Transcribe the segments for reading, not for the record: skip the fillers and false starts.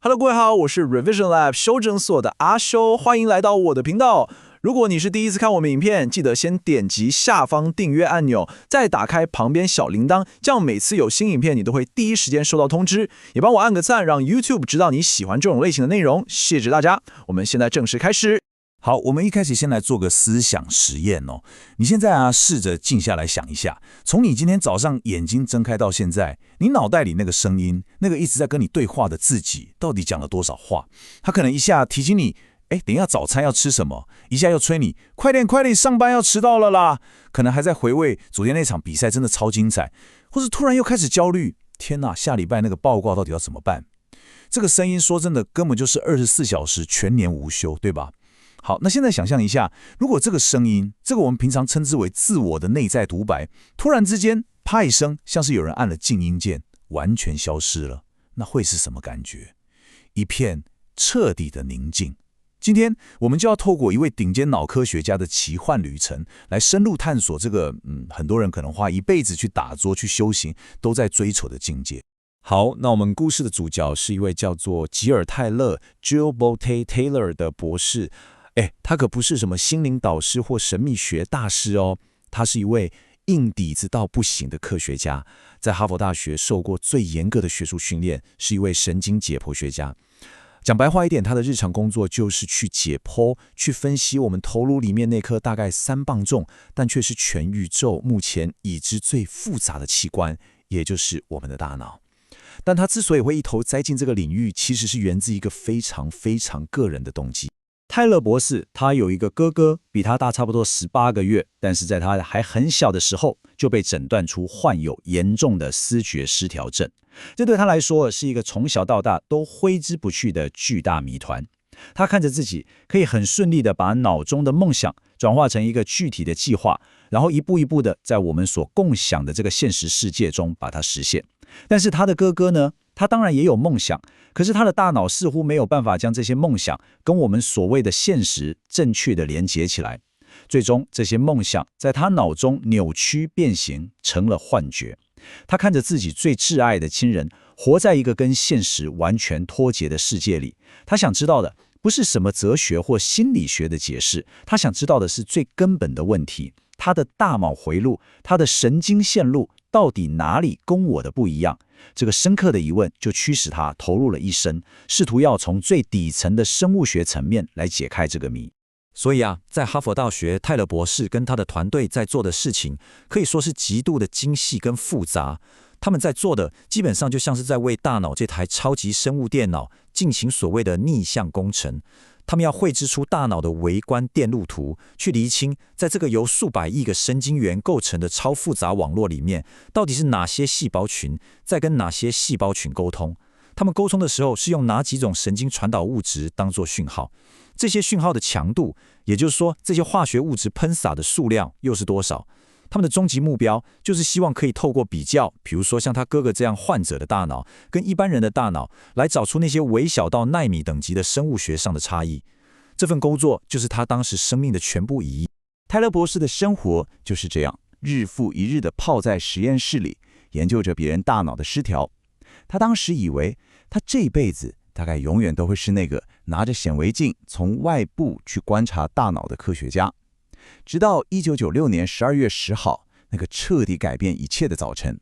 Hello， 各位好，我是 Revision Lab 修正所的阿修，欢迎来到我的频道。如果你是第一次看我们影片，记得先点击下方订阅按钮，再打开旁边小铃铛，这样每次有新影片，你都会第一时间收到通知。也帮我按个赞，让 YouTube 知道你喜欢这种类型的内容。谢谢大家，我们现在正式开始。好，我们一开始先来做个思想实验哦。你现在试着静下来想一下，从你今天早上眼睛睁开到现在，你脑袋里那个声音，那个一直在跟你对话的自己，到底讲了多少话？他可能一下提醒你，等一下早餐要吃什么？一下又催你，快点快点，上班要迟到了啦！可能还在回味昨天那场比赛真的超精彩，或是突然又开始焦虑，天哪，下礼拜那个报告到底要怎么办？这个声音说真的，根本就是24小时全年无休，对吧？好，那现在想象一下，如果这个声音，这个我们平常称之为自我的内在独白，突然之间啪一声，像是有人按了静音键，完全消失了，那会是什么感觉？一片彻底的宁静。今天我们就要透过一位顶尖脑科学家的奇幻旅程，来深入探索这个很多人可能花一辈子去打坐、去修行，都在追求的境界。好，那我们故事的主角是一位叫做吉尔泰勒 （Jill Bolte Taylor） 的博士。他可不是什么心灵导师或神秘学大师哦，他是一位硬底子到不行的科学家，在哈佛大学受过最严格的学术训练，是一位神经解剖学家。讲白话一点，他的日常工作就是去解剖、去分析我们头颅里面那颗大概3磅重，但却是全宇宙目前已知最复杂的器官，也就是我们的大脑。但他之所以会一头栽进这个领域，其实是源自一个非常非常个人的动机。泰勒博士他有一个哥哥，比他大差不多18个月，但是在他还很小的时候就被诊断出患有严重的思觉失调症，这对他来说是一个从小到大都挥之不去的巨大谜团。他看着自己可以很顺利地把脑中的梦想转化成一个具体的计划，然后一步一步地在我们所共享的这个现实世界中把它实现。但是他的哥哥呢，他当然也有梦想，可是他的大脑似乎没有办法将这些梦想跟我们所谓的现实正确的连接起来。最终这些梦想在他脑中扭曲变形成了幻觉。他看着自己最挚爱的亲人活在一个跟现实完全脱节的世界里，他想知道的不是什么哲学或心理学的解释，他想知道的是最根本的问题，他的大脑回路，他的神经线路到底哪里跟我的不一样？这个深刻的疑问就驱使他投入了一生，试图要从最底层的生物学层面来解开这个谜。所以在哈佛大学，泰勒博士跟他的团队在做的事情可以说是极度的精细跟复杂。他们在做的基本上就像是在为大脑这台超级生物电脑进行所谓的逆向工程。他们要绘制出大脑的微观电路图，去厘清在这个由数百亿个神经元构成的超复杂网络里面，到底是哪些细胞群在跟哪些细胞群沟通。他们沟通的时候是用哪几种神经传导物质当作讯号，这些讯号的强度，也就是说这些化学物质喷洒的数量又是多少。他们的终极目标就是希望可以透过比较，比如说像他哥哥这样患者的大脑跟一般人的大脑，来找出那些微小到奈米等级的生物学上的差异。这份工作就是他当时生命的全部意义。泰勒博士的生活就是这样，日复一日地泡在实验室里，研究着别人大脑的失调。他当时以为他这辈子大概永远都会是那个拿着显微镜从外部去观察大脑的科学家。直到1996年12月10号，那个彻底改变一切的早晨，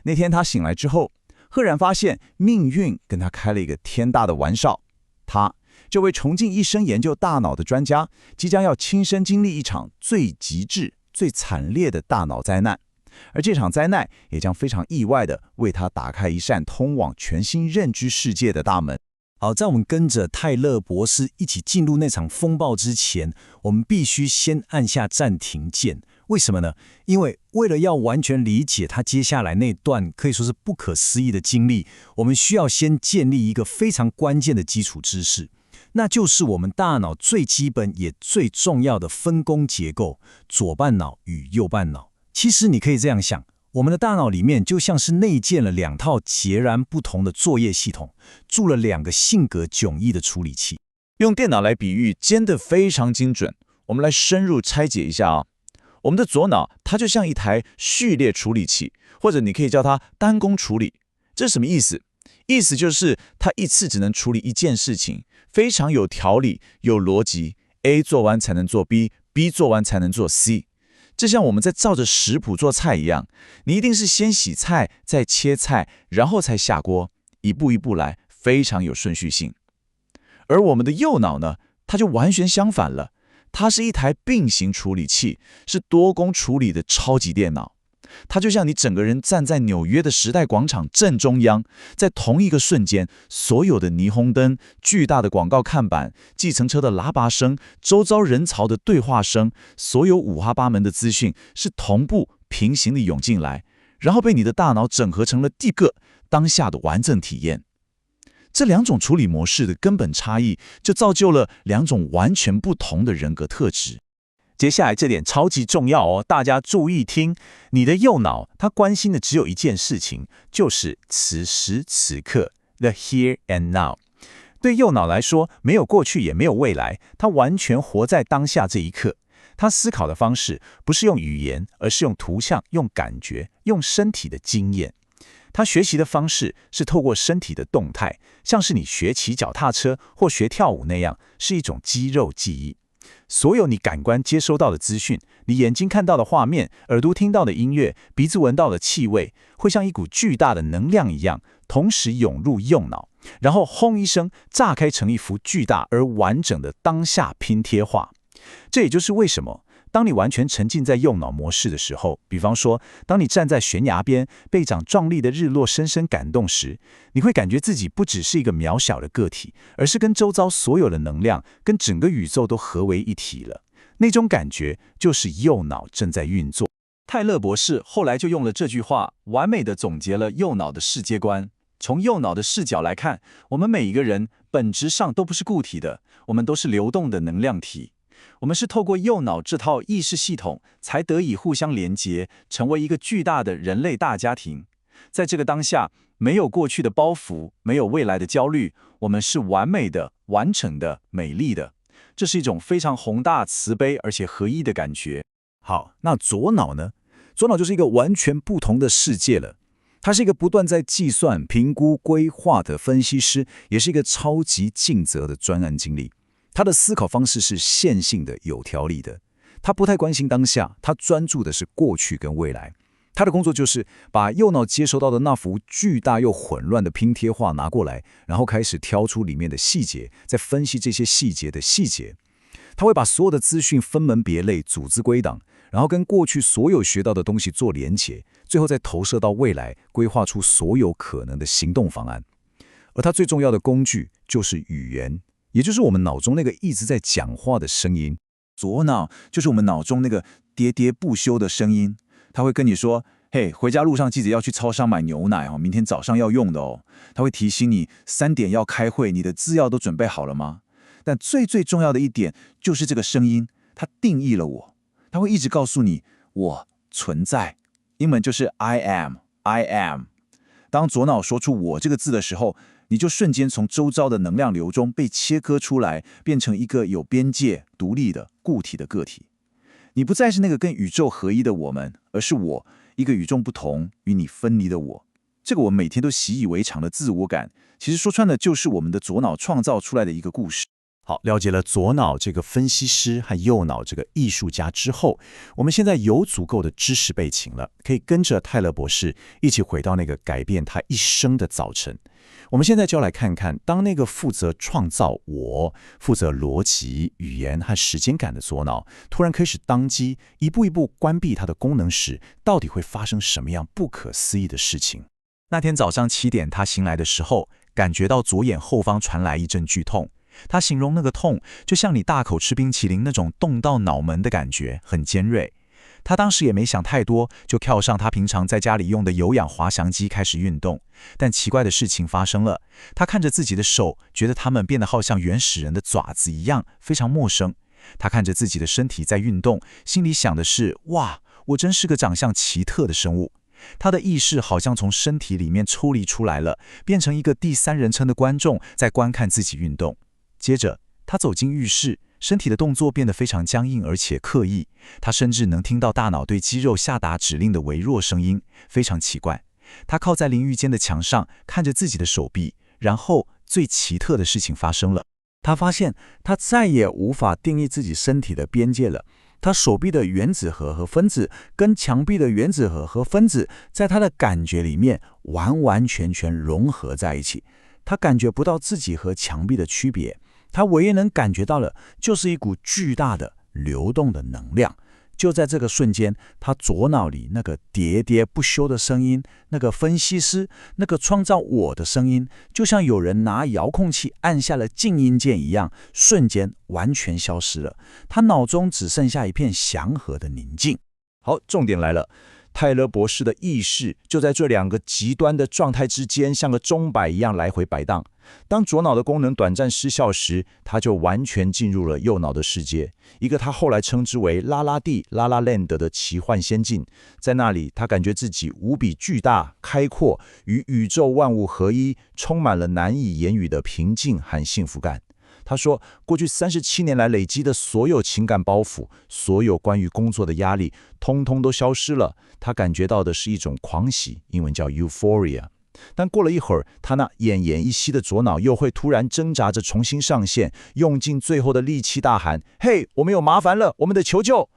那天他醒来之后，赫然发现命运跟他开了一个天大的玩笑。他这位穷尽一生研究大脑的专家，即将要亲身经历一场最极致、最惨烈的大脑灾难，而这场灾难也将非常意外地为他打开一扇通往全新认知世界的大门。好，在我们跟着泰勒博士一起进入那场风暴之前，我们必须先按下暂停键。为什么呢？因为为了要完全理解他接下来那段可以说是不可思议的经历，我们需要先建立一个非常关键的基础知识，那就是我们大脑最基本也最重要的分工结构——左半脑与右半脑。其实你可以这样想，我们的大脑里面就像是内建了2套截然不同的作业系统，住了2个性格迥异的处理器。用电脑来比喻，真的非常精准。我们来深入拆解一下我们的左脑它就像一台序列处理器，或者你可以叫它单工处理。这是什么意思？意思就是他一次只能处理一件事情，非常有条理、有逻辑。A 做完才能做 B，B 做完才能做 C。这像我们在照着食谱做菜一样，你一定是先洗菜，再切菜，然后才下锅，一步一步来，非常有顺序性。而我们的右脑呢，它就完全相反了，它是一台并行处理器，是多工处理的超级电脑。它就像你整个人站在纽约的时代广场正中央，在同一个瞬间，所有的霓虹灯、巨大的广告看板、计程车的喇叭声、周遭人潮的对话声，所有五花八门的资讯是同步平行地涌进来，然后被你的大脑整合成了第个当下的完整体验。这两种处理模式的根本差异，就造就了两种完全不同的人格特质。接下来这点超级重要哦，大家注意听。你的右脑，它关心的只有一件事情，就是此时此刻 ，the here and now。对右脑来说，没有过去也没有未来，它完全活在当下这一刻。它思考的方式不是用语言，而是用图像、用感觉、用身体的经验。他学习的方式是透过身体的动态，像是你学骑脚踏车或学跳舞那样，是一种肌肉记忆。所有你感官接收到的资讯，你眼睛看到的画面，耳朵听到的音乐，鼻子闻到的气味，会像一股巨大的能量一样，同时涌入右脑，然后轰一声炸开成一幅巨大而完整的当下拼贴画。这也就是为什么当你完全沉浸在右脑模式的时候，比方说，当你站在悬崖边，被一场壮丽的日落深深感动时，你会感觉自己不只是一个渺小的个体，而是跟周遭所有的能量，跟整个宇宙都合为一体了。那种感觉就是右脑正在运作。泰勒博士后来就用了这句话，完美地总结了右脑的世界观。从右脑的视角来看，我们每一个人本质上都不是固体的，我们都是流动的能量体。我们是透过右脑这套意识系统，才得以互相连结，成为一个巨大的人类大家庭。在这个当下，没有过去的包袱，没有未来的焦虑，我们是完美的、完整的、美丽的。这是一种非常宏大、慈悲而且合一的感觉。好，那左脑呢？左脑就是一个完全不同的世界了。他是一个不断在计算、评估、规划的分析师，也是一个超级尽责的专案经理。他的思考方式是线性的、有条理的。他不太关心当下，他专注的是过去跟未来。他的工作就是把右脑接收到的那幅巨大又混乱的拼贴画拿过来，然后开始挑出里面的细节，再分析这些细节的细节。他会把所有的资讯分门别类、组织归档，然后跟过去所有学到的东西做连结，最后再投射到未来，规划出所有可能的行动方案。而他最重要的工具就是语言，也就是我们脑中那个一直在讲话的声音。左脑就是我们脑中那个喋喋不休的声音，他会跟你说：“嘿，回家路上记得要去超商买牛奶哦，明天早上要用的哦。”他会提醒你3点要开会，你的资料都准备好了吗？但最重要的一点就是这个声音，它定义了我，它会一直告诉你我存在。英文就是 I am。当左脑说出我这个字的时候，你就瞬间从周遭的能量流中被切割出来，变成一个有边界、独立的固体的个体。你不再是那个跟宇宙合一的我们，而是我，一个与众不同、与你分离的我。这个我每天都习以为常的自我感，其实说穿了就是我们的左脑创造出来的一个故事。好，了解了左脑这个分析师和右脑这个艺术家之后，我们现在有足够的知识背景了，可以跟着泰勒博士一起回到那个改变他一生的早晨。我们现在就要来看看，当那个负责创造我、负责逻辑、语言和时间感的左脑突然开始当机，一步一步关闭它的功能时，到底会发生什么样不可思议的事情？那天早上7点，他醒来的时候，感觉到左眼后方传来一阵剧痛。他形容那个痛，就像你大口吃冰淇淋那种冻到脑门的感觉，很尖锐。他当时也没想太多，就跳上他平常在家里用的有氧滑翔机开始运动。但奇怪的事情发生了，他看着自己的手，觉得它们变得好像原始人的爪子一样，非常陌生。他看着自己的身体在运动，心里想的是：哇，我真是个长相奇特的生物。他的意识好像从身体里面抽离出来了，变成一个第三人称的观众，在观看自己运动。接着，他走进浴室，身体的动作变得非常僵硬而且刻意。他甚至能听到大脑对肌肉下达指令的微弱声音，非常奇怪。他靠在淋浴间的墙上，看着自己的手臂，然后最奇特的事情发生了。他发现他再也无法定义自己身体的边界了。他手臂的原子核和分子跟墙壁的原子核和分子，在他的感觉里面完完全全融合在一起。他感觉不到自己和墙壁的区别，他唯一能感觉到的就是一股巨大的流动的能量。就在这个瞬间，他左脑里那个喋喋不休的声音，那个分析师，那个创造我的声音，就像有人拿遥控器按下了静音键一样，瞬间完全消失了。他脑中只剩下一片祥和的宁静。好，重点来了。泰勒博士的意识就在这两个极端的状态之间，像个钟摆一样来回摆荡。当左脑的功能短暂失效时，他就完全进入了右脑的世界，一个他后来称之为拉拉蒂 （La La Land） 的奇幻仙境。在那里，他感觉自己无比巨大、开阔，与宇宙万物合一，充满了难以言语的平静和幸福感。他说，过去37年来累积的所有情感包袱，所有关于工作的压力，通通都消失了。他感觉到的是一种狂喜，英文叫 euphoria。但过了一会儿，他那奄奄一息的左脑又会突然挣扎着重新上线，用尽最后的力气大喊：“嘿，我们有麻烦了，我们得求救！”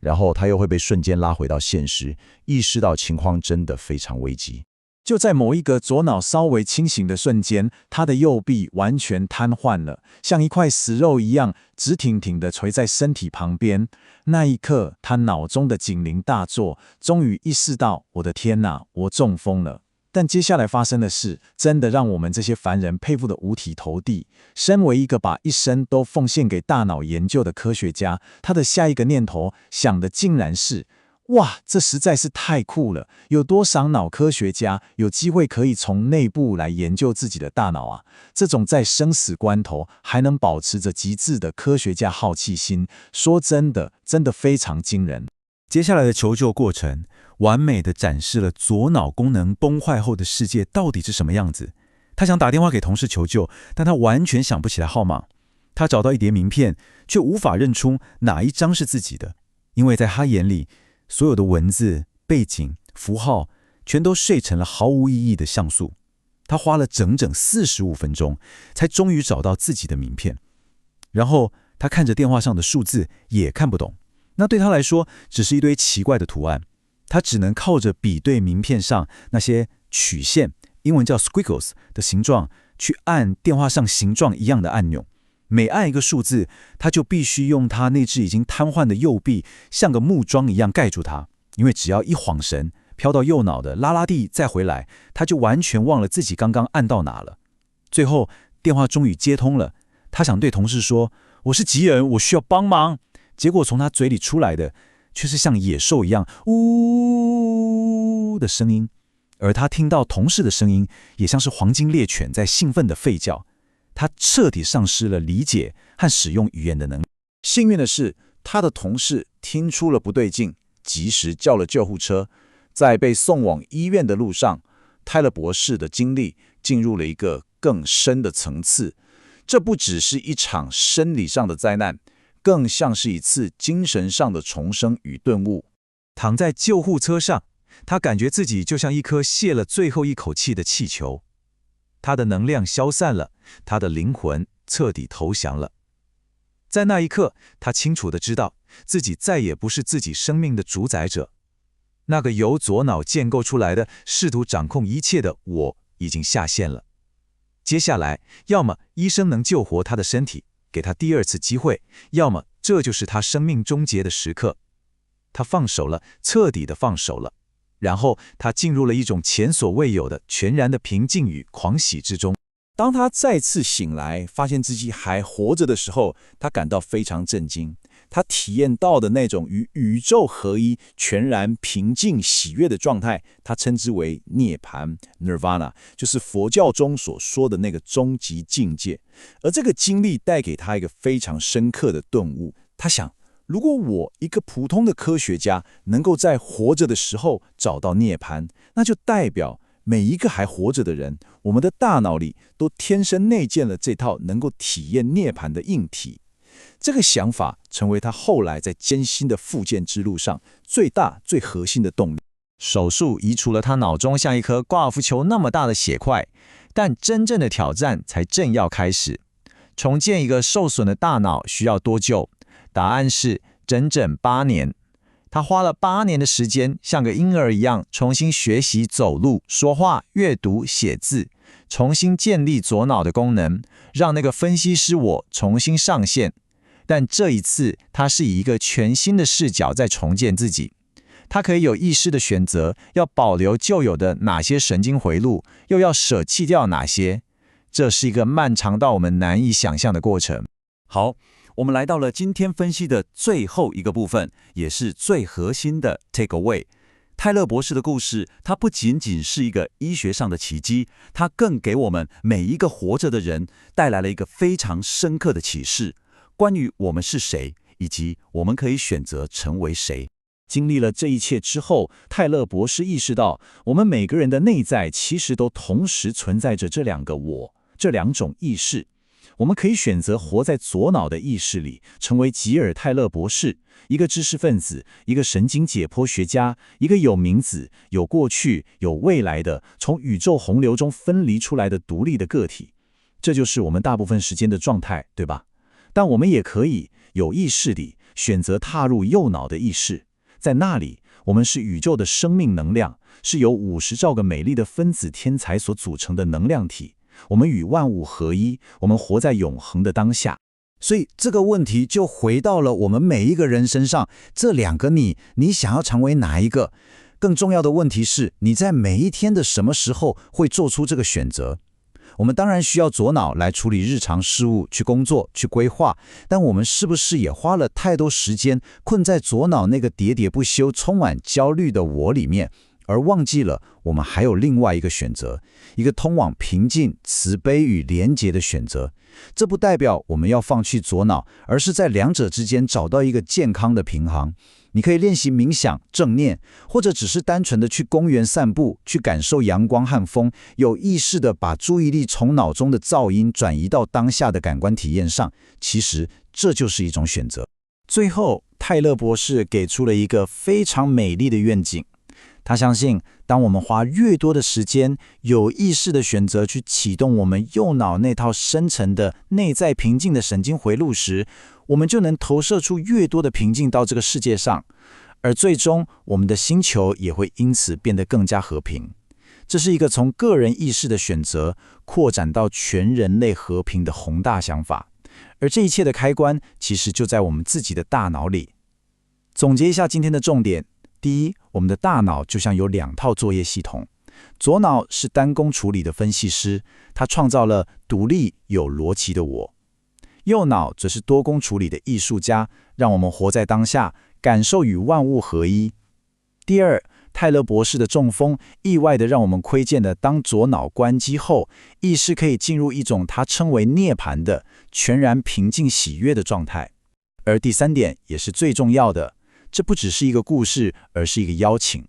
然后他又会被瞬间拉回到现实，意识到情况真的非常危急。就在某一个左脑稍微清醒的瞬间，他的右臂完全瘫痪了，像一块死肉一样直挺挺地垂在身体旁边。那一刻，他脑中的警铃大作，终于意识到：我的天哪，我中风了。但接下来发生的事，真的让我们这些凡人佩服得五体投地。身为一个把一生都奉献给大脑研究的科学家，他的下一个念头想的竟然是：哇，这实在是太酷了！有多少脑科学家有机会可以从内部来研究自己的大脑啊？这种在生死关头还能保持着极致的科学家好奇心，说真的，真的非常惊人。接下来的求救过程，完美地展示了左脑功能崩坏后的世界到底是什么样子。他想打电话给同事求救，但他完全想不起来号码。他找到一叠名片，却无法认出哪一张是自己的，因为在他眼里，所有的文字、背景、符号，全都睡成了毫无意义的像素。他花了整整45分钟，才终于找到自己的名片。然后他看着电话上的数字，也看不懂。那对他来说，只是一堆奇怪的图案。他只能靠着比对名片上那些曲线，英文叫 squiggles 的形状，去按电话上形状一样的按钮。每按一个数字，他就必须用他那只已经瘫痪的右臂，像个木桩一样盖住它。因为只要一晃神，飘到右脑的拉拉蒂再回来，他就完全忘了自己刚刚按到哪了。最后，电话终于接通了。他想对同事说：“我是吉人，我需要帮忙。”结果从他嘴里出来的，却是像野兽一样呜的声音，而他听到同事的声音，也像是黄金猎犬在兴奋地吠叫。他彻底丧失了理解和使用语言的能力。幸运的是，他的同事听出了不对劲，及时叫了救护车。在被送往医院的路上，泰勒博士的经历进入了一个更深的层次。这不只是一场生理上的灾难，更像是一次精神上的重生与顿悟。躺在救护车上，他感觉自己就像一颗泄了最后一口气的气球，他的能量消散了，他的灵魂彻底投降了。在那一刻，他清楚地知道自己再也不是自己生命的主宰者。那个由左脑建构出来的试图掌控一切的我已经下线了。接下来，要么医生能救活他的身体，给他第二次机会，要么这就是他生命终结的时刻。他放手了，彻底的放手了。然后他进入了一种前所未有的全然的平静与狂喜之中。当他再次醒来，发现自己还活着的时候，他感到非常震惊。他体验到的那种与宇宙合一、全然平静喜悦的状态，他称之为涅槃 （Nirvana），就是佛教中所说的那个终极境界。而这个经历带给他一个非常深刻的顿悟。他想，如果我一个普通的科学家能够在活着的时候找到涅槃，那就代表每一个还活着的人，我们的大脑里都天生内建了这套能够体验涅槃的硬体。这个想法成为他后来在艰辛的复健之路上最大最核心的动力。手术移除了他脑中像一颗高尔夫球那么大的血块，但真正的挑战才正要开始。重建一个受损的大脑需要多久？答案是整整8年。他花了8年的时间，像个婴儿一样重新学习走路、说话、阅读、写字，重新建立左脑的功能，让那个分析师我重新上线。但这一次，他是以一个全新的视角在重建自己。他可以有意识的选择，要保留旧有的哪些神经回路，又要舍弃掉哪些。这是一个漫长到我们难以想象的过程。好，我们来到了今天分析的最后一个部分，也是最核心的 take away。泰勒博士的故事，它不仅仅是一个医学上的奇迹，它更给我们每一个活着的人带来了一个非常深刻的启示，关于我们是谁，以及我们可以选择成为谁。经历了这一切之后，泰勒博士意识到，我们每个人的内在其实都同时存在着这两个我，这两种意识。我们可以选择活在左脑的意识里，成为吉尔·泰勒博士，一个知识分子，一个神经解剖学家，一个有名字、有过去、有未来的，从宇宙洪流中分离出来的独立的个体。这就是我们大部分时间的状态，对吧？但我们也可以有意识地选择踏入右脑的意识，在那里，我们是宇宙的生命能量，是由50兆个美丽的分子天才所组成的能量体。我们与万物合一，我们活在永恒的当下。所以这个问题就回到了我们每一个人身上，这两个你想要成为哪一个？更重要的问题是，你在每一天的什么时候会做出这个选择？我们当然需要左脑来处理日常事务，去工作，去规划，但我们是不是也花了太多时间困在左脑那个喋喋不休、充满焦虑的我里面，而忘记了我们还有另外一个选择，一个通往平静、慈悲与连结的选择？这不代表我们要放弃左脑，而是在两者之间找到一个健康的平衡。你可以练习冥想、正念，或者只是单纯的去公园散步，去感受阳光和风，有意识的把注意力从脑中的噪音转移到当下的感官体验上。其实这就是一种选择。最后，泰勒博士给出了一个非常美丽的愿景。他相信，当我们花越多的时间，有意识的选择去启动我们右脑那套深层的内在平静的神经回路时，我们就能投射出越多的平静到这个世界上，而最终我们的星球也会因此变得更加和平。这是一个从个人意识的选择扩展到全人类和平的宏大想法，而这一切的开关其实就在我们自己的大脑里。总结一下今天的重点：第一，我们的大脑就像有2套作业系统，左脑是单工处理的分析师，它创造了独立有逻辑的我；右脑则是多工处理的艺术家，让我们活在当下，感受与万物合一。第二，泰勒博士的中风意外地让我们窥见了，当左脑关机后，意识可以进入一种他称为涅槃的全然平静喜悦的状态。而第三点也是最重要的，这不只是一个故事，而是一个邀请。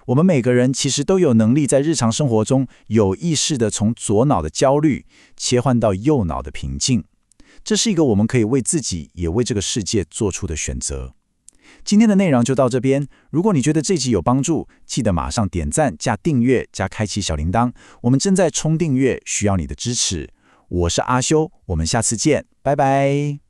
我们每个人其实都有能力在日常生活中有意识地从左脑的焦虑切换到右脑的平静。这是一个我们可以为自己也为这个世界做出的选择。今天的内容就到这边，如果你觉得这集有帮助，记得马上点赞加订阅加开启小铃铛，我们正在冲订阅，需要你的支持。我是阿修，我们下次见，拜拜。